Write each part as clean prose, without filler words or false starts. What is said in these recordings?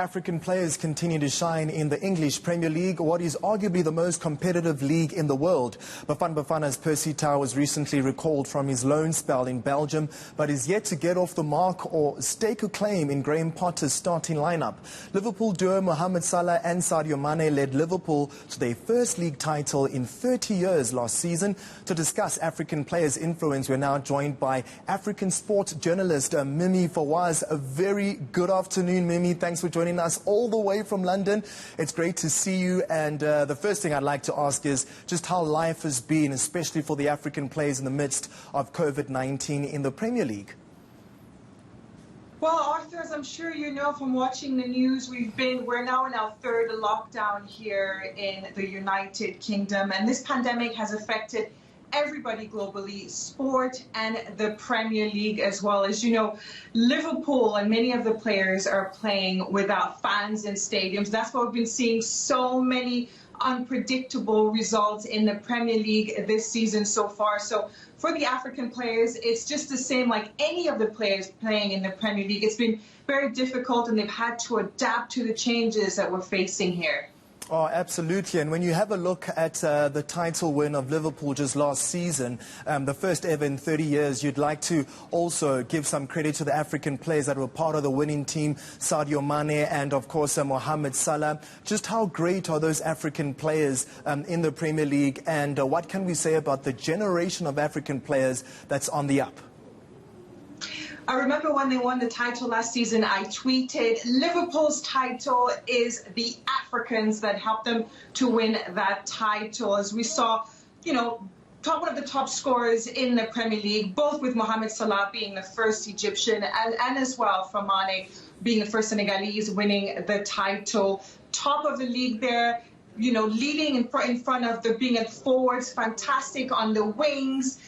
African players continue to shine in the English Premier League, what is arguably the most competitive league in the world. Bafana Bafana's Percy Tau was recently recalled from his loan spell in Belgium, but is yet to get off the mark or stake a claim in Graham Potter's starting lineup. Liverpool duo Mohamed Salah and Sadio Mane led Liverpool to their first league title in 30 years last season. To discuss African players' influence, we're now joined by African sport journalist Mimi Fawad. A very good afternoon, Mimi. Thanks for joining us all the way from London. It's great to see you. And the first thing I'd like to ask is just how life has been, especially for the African players in the midst of COVID-19 in the Premier League. Well, Arthur, as I'm sure you know from watching the news, we're now in our third lockdown here in the United Kingdom, and this pandemic has affected everybody globally, sport and the Premier League as well. As you know, Liverpool and many of the players are playing without fans in stadiums. That's why we've been seeing so many unpredictable results in the Premier League this season so far. So for the African players, it's just the same like any of the players playing in the Premier League. It's been very difficult, and they've had to adapt to the changes that we're facing here. Oh, absolutely. And when you have a look at the title win of Liverpool just last season, the first ever in 30 years, you'd like to also give some credit to the African players that were part of the winning team, Sadio Mane and, of course, Mohamed Salah. Just how great are those African players in the Premier League, and what can we say about the generation of African players that's on the up? I remember when they won the title last season, I tweeted, Liverpool's title is the Africans that helped them to win that title. As we saw, you know, one of the top scorers in the Premier League, both with Mohamed Salah being the first Egyptian and as well for Mane being the first Senegalese winning the title. Top of the league there, you know, leading in front of the being at forwards, fantastic on the wings.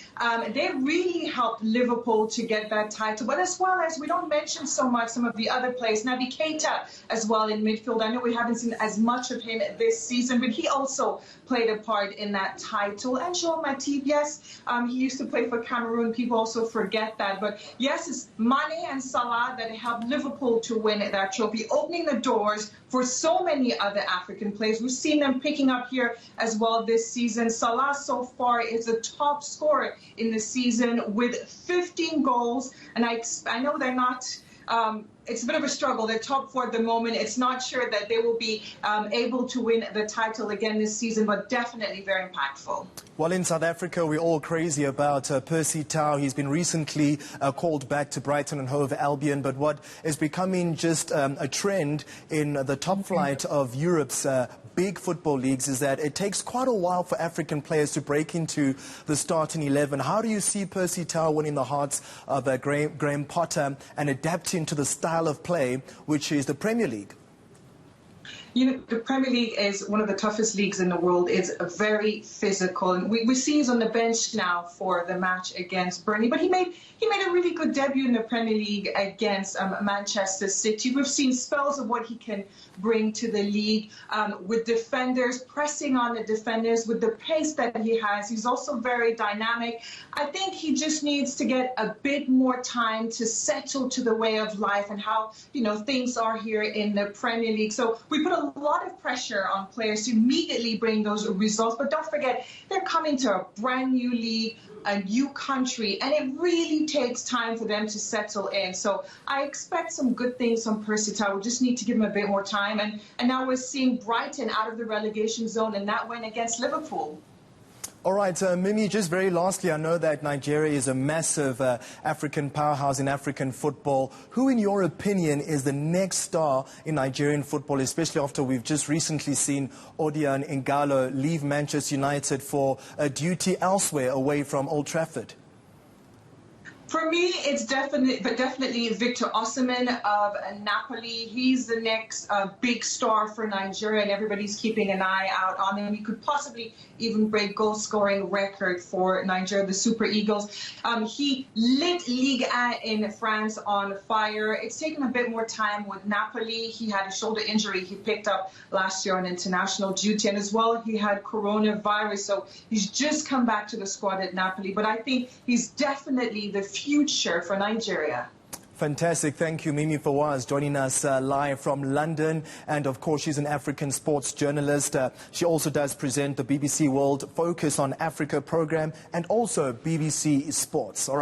They really helped Liverpool to get that title. But as well as, we don't mention so much some of the other players. Naby Keita as well in midfield. I know we haven't seen as much of him this season, but he also played a part in that title. And Joel Matip, yes, he used to play for Cameroon. People also forget that. But yes, it's Mane and Salah that helped Liverpool to win that trophy, opening the doors for so many other African players. We've seen them picking up here as well this season. Salah so far is the top scorer in the season with 15 goals, and I know they're not, it's a bit of a struggle. They're top four at the moment. It's not sure that they will be able to win the title again this season, but definitely very impactful. Well, in South Africa, we're all crazy about Percy Tau. He's been recently called back to Brighton and Hove Albion, but what is becoming just a trend in the top flight of Europe's big football leagues is that it takes quite a while for African players to break into the starting 11. How do you see Percy Tau winning the hearts of Graham Potter and adapting to the style of play, which is the Premier League? You know, the Premier League is one of the toughest leagues in the world. It's very physical. And we see he's on the bench now for the match against Burnley. But he made a really good debut in the Premier League against Manchester City. We've seen spells of what he can bring to the league with defenders, pressing on the defenders with the pace that he has. He's also very dynamic. I think he just needs to get a bit more time to settle to the way of life and how, you know, things are here in the Premier League. So we put a lot of pressure on players to immediately bring those results. But don't forget, they're coming to a brand new league, a new country, and it really takes time for them to settle in. So I expect some good things from Percy Tau. We just need to give him a bit more time. And now we're seeing Brighton out of the relegation zone, and that win against Liverpool. All right, Mimi, just very lastly, I know that Nigeria is a massive African powerhouse in African football. Who, in your opinion, is the next star in Nigerian football, especially after we've just recently seen Odion Ighalo leave Manchester United for a duty elsewhere away from Old Trafford? For me, it's definitely Victor Osimhen of Napoli. He's the next big star for Nigeria, and everybody's keeping an eye out on him. He could possibly even break goal-scoring record for Nigeria, the Super Eagles. He lit Ligue 1 in France on fire. It's taken a bit more time with Napoli. He had a shoulder injury he picked up last year on international duty, and as well he had coronavirus, so he's just come back to the squad at Napoli. But I think he's definitely the future for Nigeria. Fantastic. Thank you, Mimi Fawad, joining us live from London. And of course, she's an African sports journalist. She also does present the BBC World Focus on Africa program and also BBC Sports. All right.